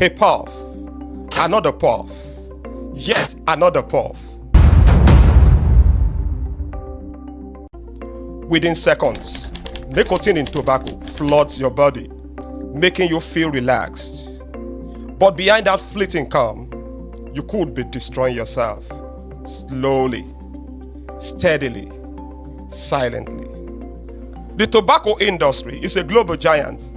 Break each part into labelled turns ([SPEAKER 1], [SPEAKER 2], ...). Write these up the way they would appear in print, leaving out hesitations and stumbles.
[SPEAKER 1] A puff, another puff, yet another puff. Within seconds, nicotine in tobacco floods your body, making you feel relaxed. But behind that fleeting calm, you could be destroying yourself. Slowly, steadily, silently. The tobacco industry is a global giant.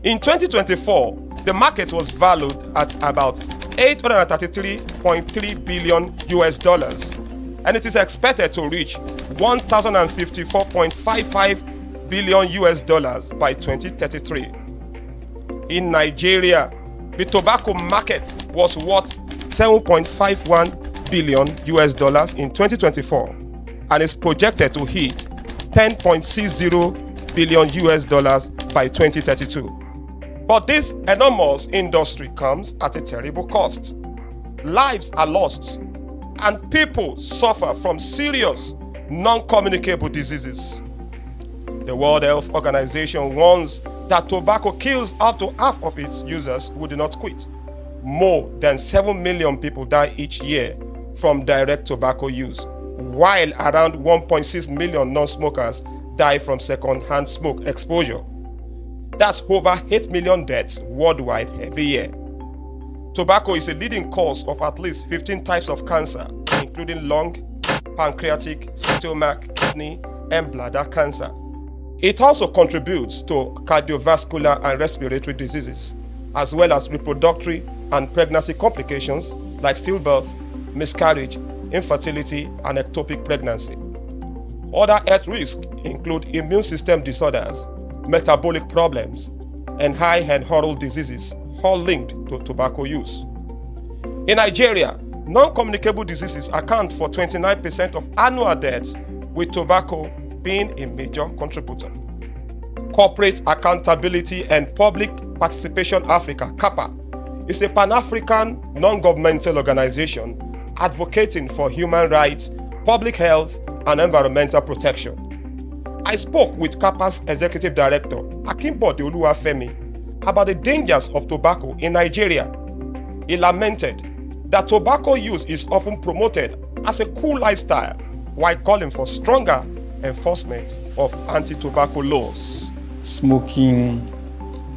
[SPEAKER 1] In 2024, the market was valued at about $833.3 billion US, and it is expected to reach $1,054.55 billion US by 2033. In Nigeria, the tobacco market was worth $7.51 billion US in 2024 and is projected to hit $10.60 billion US by 2032. But this enormous industry comes at a terrible cost. Lives are lost and people suffer from serious non-communicable diseases. The World Health Organization warns that tobacco kills up to half of its users who do not quit. More than 7 million people die each year from direct tobacco use, while around 1.6 million non-smokers die from second-hand smoke exposure. That's over 8 million deaths worldwide every year. Tobacco is a leading cause of at least 15 types of cancer, including lung, pancreatic, stomach, kidney, and bladder cancer. It also contributes to cardiovascular and respiratory diseases, as well as reproductive and pregnancy complications like stillbirth, miscarriage, infertility, and ectopic pregnancy. Other health risks include immune system disorders, metabolic problems, and high and oral diseases, all linked to tobacco use. In Nigeria, non-communicable diseases account for 29% of annual deaths, with tobacco being a major contributor. Corporate Accountability and Public Participation Africa, CAPA, is a Pan-African non-governmental organization advocating for human rights, public health, and environmental protection. I spoke with CAPA's Executive Director, Akinbode Oluwafemi, about the dangers of tobacco in Nigeria. He lamented that tobacco use is often promoted as a cool lifestyle, while calling for stronger enforcement of anti-tobacco laws.
[SPEAKER 2] Smoking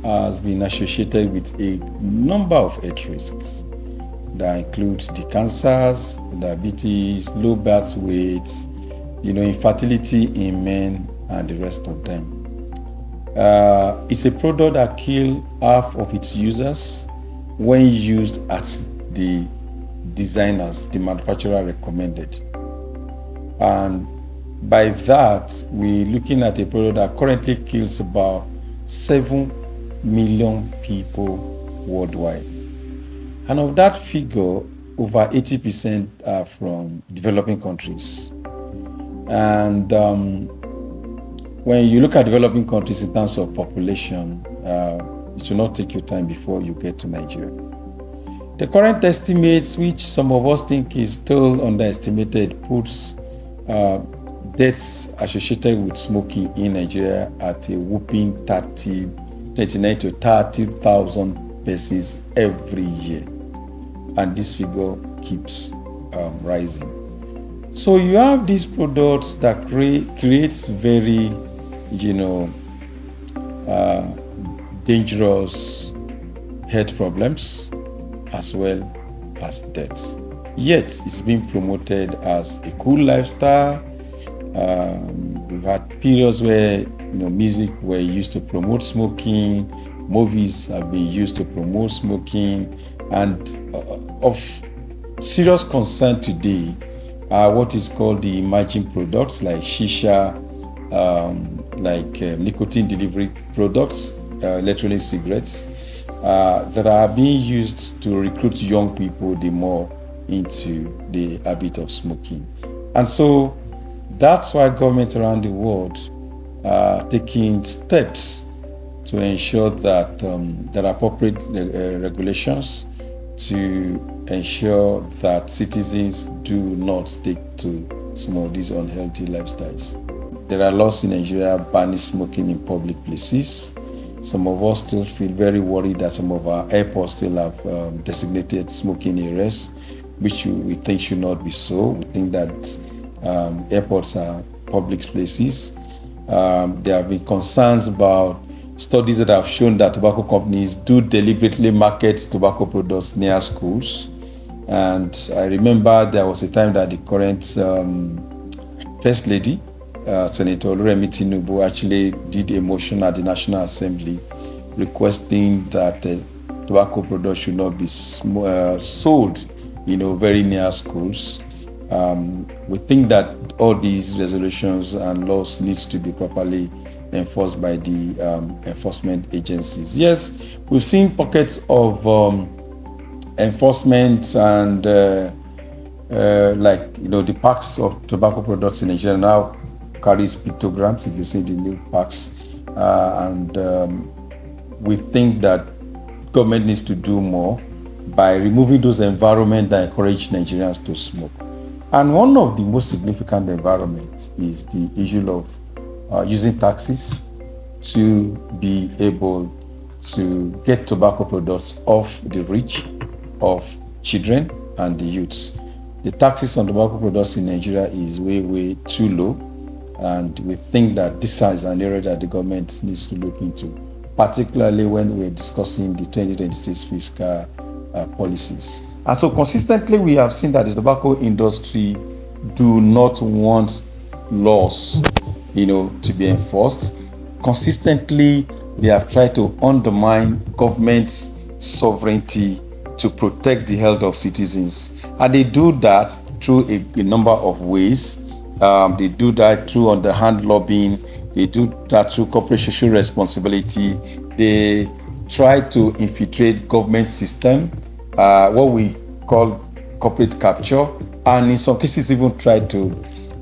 [SPEAKER 2] has been associated with a number of health risks that include the cancers, diabetes, low birth weight, infertility in men, and the rest of them. It's a product that kills half of its users when used as the designers, the manufacturer recommended. And by that, we're looking at a product that currently kills about 7 million people worldwide. And of that figure, over 80% are from developing countries. And when you look at developing countries in terms of population, it will not take you time before you get to Nigeria. The current estimates, which some of us think is still underestimated, puts deaths associated with smoking in Nigeria at a whopping 29 to 30,000 persons every year. And this figure keeps rising. So you have these products that creates very, dangerous health problems as well as deaths. Yet it's been promoted as a cool lifestyle. We've had periods where music were used to promote smoking, movies have been used to promote smoking, and of serious concern today are what is called the emerging products like shisha, nicotine delivery products, electronic cigarettes, that are being used to recruit young people the more into the habit of smoking. And so that's why governments around the world are taking steps to ensure that there are appropriate regulations to ensure that citizens do not stick to some of these unhealthy lifestyles. There are laws in Nigeria banning smoking in public places, Some of us still feel very worried that some of our airports still have designated smoking areas, which we think should not be so. We think that airports are public places. There have been concerns about studies that have shown that tobacco companies do deliberately market tobacco products near schools. And I remember there was a time that the current First Lady, Senator Oluremi Tinubu, actually did a motion at the National Assembly requesting that tobacco products should not be sold, very near schools. We think that all these resolutions and laws needs to be properly enforced by the enforcement agencies. Yes, we've seen pockets of enforcement and the packs of tobacco products in Nigeria now carries pictograms, if you see the new packs, and we think that government needs to do more by removing those environments that encourage Nigerians to smoke. And one of the most significant environments is the issue of using taxes to be able to get tobacco products off the reach of children and the youths. The taxes on tobacco products in Nigeria is way too low, and we think that this is an area that the government needs to look into, particularly when we're discussing the 2026 fiscal policies. And so consistently we have seen that the tobacco industry do not want laws, to be enforced. Consistently, they have tried to undermine government's sovereignty to protect the health of citizens. And they do that through a number of ways. They do that through underhand lobbying. They do that through corporate social responsibility. They try to infiltrate government system, what we call corporate capture, and in some cases even try to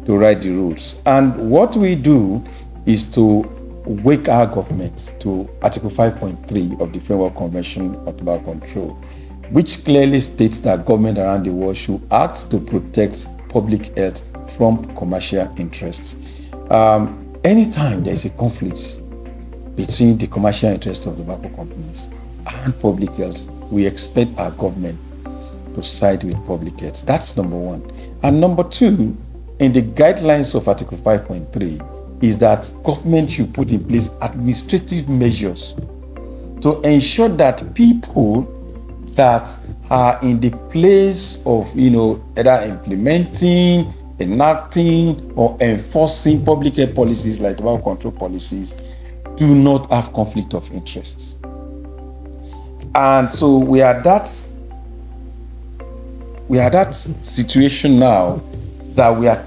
[SPEAKER 2] write the rules. And what we do is to wake our government to Article 5.3 of the Framework Convention on Tobacco Control, which clearly states that government around the world should act to protect public health from commercial interests. Anytime there is a conflict between the commercial interests of tobacco companies and public health, we expect our government to side with public health. That's number one. And number two, in the guidelines of Article 5.3 is that government should put in place administrative measures to ensure that people that are in the place of, either implementing, enacting, or enforcing public health policies like tobacco control policies do not have conflict of interests. And so we are that situation now that we are,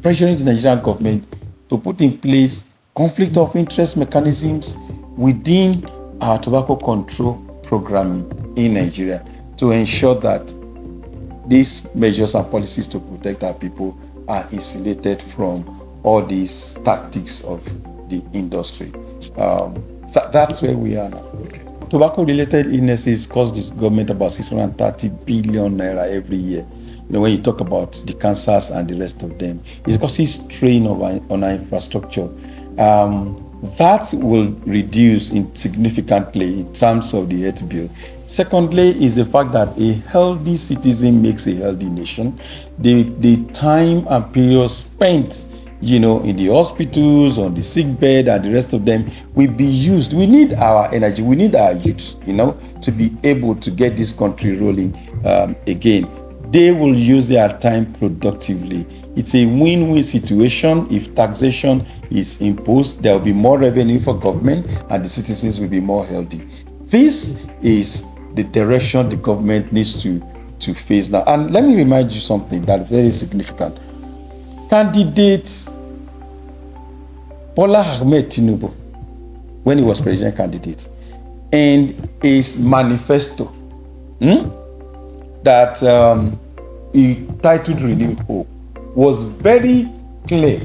[SPEAKER 2] pressuring the Nigerian government to put in place conflict of interest mechanisms within our tobacco control programming in Nigeria to ensure that these measures and policies to protect our people are insulated from all these tactics of the industry. That's where we are now. Tobacco-related illnesses cost the government about 630 billion naira every year. When you talk about the cancers and the rest of them, it causes strain on our infrastructure. That will reduce significantly in terms of the health bill. Secondly, is the fact that a healthy citizen makes a healthy nation. The time and period spent, in the hospitals, on the sick bed, and the rest of them will be used. We need our energy. We need our youth, to be able to get this country rolling again. They will use their time productively. It's a win-win situation. If taxation is imposed, there will be more revenue for government and the citizens will be more healthy. This is the direction the government needs to face now. And let me remind you something that is very significant. Candidate Bola Ahmed Tinubu, when he was president candidate, and his manifesto that he titled Renewed Hope was very clear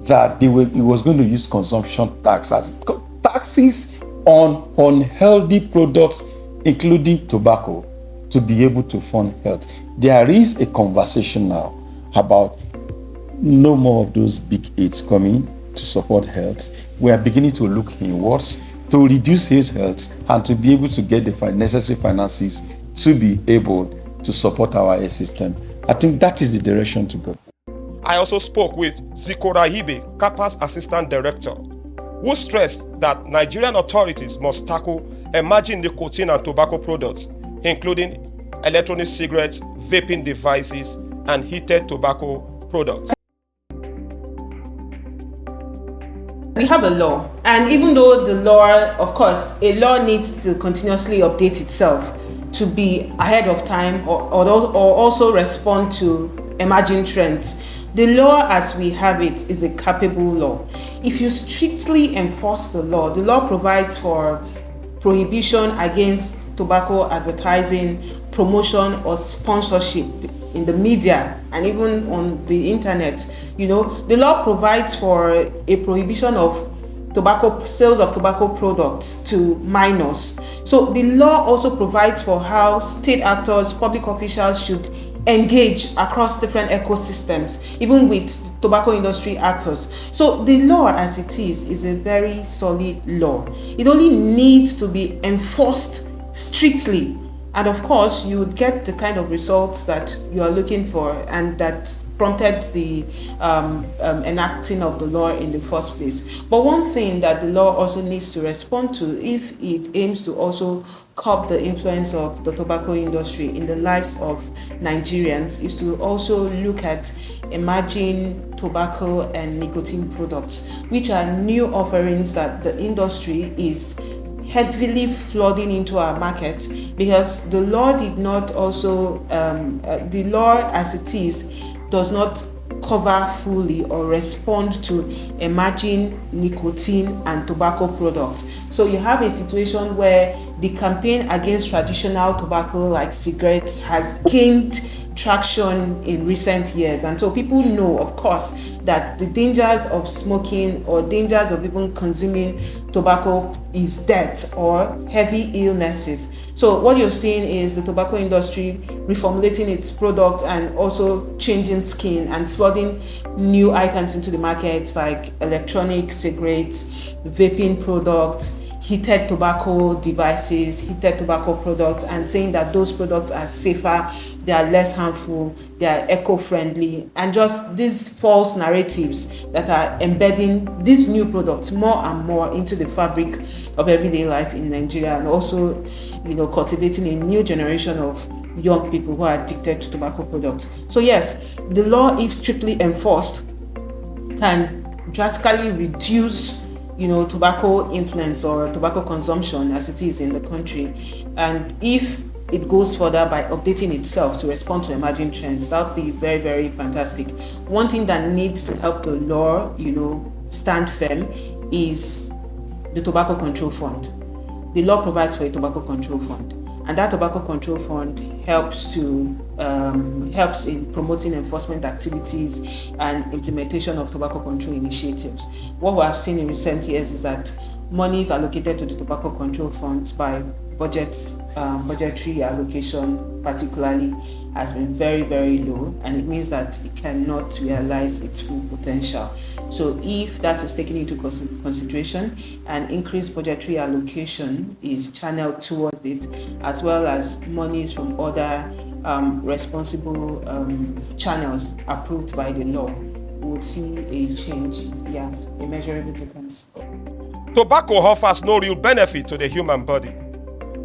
[SPEAKER 2] that he was going to use consumption taxes on unhealthy products, including tobacco, to be able to fund health. There is a conversation now about no more of those big aids coming, to support health, we are beginning to look inwards to reduce his health and to be able to get the necessary finances to be able to support our health system. I think that is the direction to go.
[SPEAKER 1] I also spoke with Zikora Hibe, CAPA's Assistant Director, who stressed that Nigerian authorities must tackle emerging nicotine and tobacco products, including electronic cigarettes, vaping devices, and heated tobacco products.
[SPEAKER 3] We have a law, and even though the law, of course, a law needs to continuously update itself to be ahead of time or also respond to emerging trends. The law as we have it is a capable law. If you strictly enforce the law provides for prohibition against tobacco advertising, promotion or sponsorship in the media and even on the internet. The law provides for a prohibition of sales of tobacco products to minors. So the law also provides for how state actors, public officials should engage across different ecosystems, even with tobacco industry actors. So the law as it is a very solid law. It only needs to be enforced strictly. And of course, you would get the kind of results that you are looking for and that prompted the enacting of the law in the first place. But one thing that the law also needs to respond to, if it aims to also curb the influence of the tobacco industry in the lives of Nigerians, is to also look at emerging tobacco and nicotine products, which are new offerings that the industry is heavily flooding into our markets, because the law did not also the law as it is does not cover fully or respond to emerging nicotine and tobacco products. So you have a situation where the campaign against traditional tobacco like cigarettes has gained traction in recent years, and so people know, of course, that the dangers of smoking or dangers of even consuming tobacco is death or heavy illnesses. So what you're seeing is the tobacco industry reformulating its product and also changing skin and flooding new items into the markets like electronic cigarettes, vaping products, heated tobacco devices, heated tobacco products, and saying that those products are safer, they are less harmful, they are eco-friendly, and just these false narratives that are embedding these new products more and more into the fabric of everyday life in Nigeria, and also, cultivating a new generation of young people who are addicted to tobacco products. So yes, the law, if strictly enforced, can drastically reduce tobacco influence or tobacco consumption as it is in the country. And if it goes further by updating itself to respond to emerging trends, that would be very, very fantastic. One thing that needs to help the law, stand firm is the Tobacco Control Fund. The law provides for a tobacco control fund, and that tobacco control fund helps in promoting enforcement activities and implementation of tobacco control initiatives. What we have seen in recent years is that monies allocated to the tobacco control fund by budgetary allocation particularly has been very, very low, and it means that it cannot realize its full potential. So if that is taken into consideration, an increased budgetary allocation is channeled towards it, as well as monies from other responsible channels approved by the law, we would see a change, a measurable difference.
[SPEAKER 1] Tobacco offers no real benefit to the human body.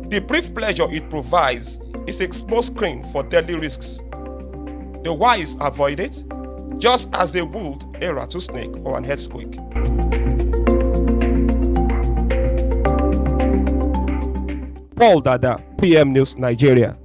[SPEAKER 1] The brief pleasure it provides is a smoke screen for deadly risks. The wise avoid it, just as they would a rattlesnake or an earthquake. Paul Dada, PM News, Nigeria.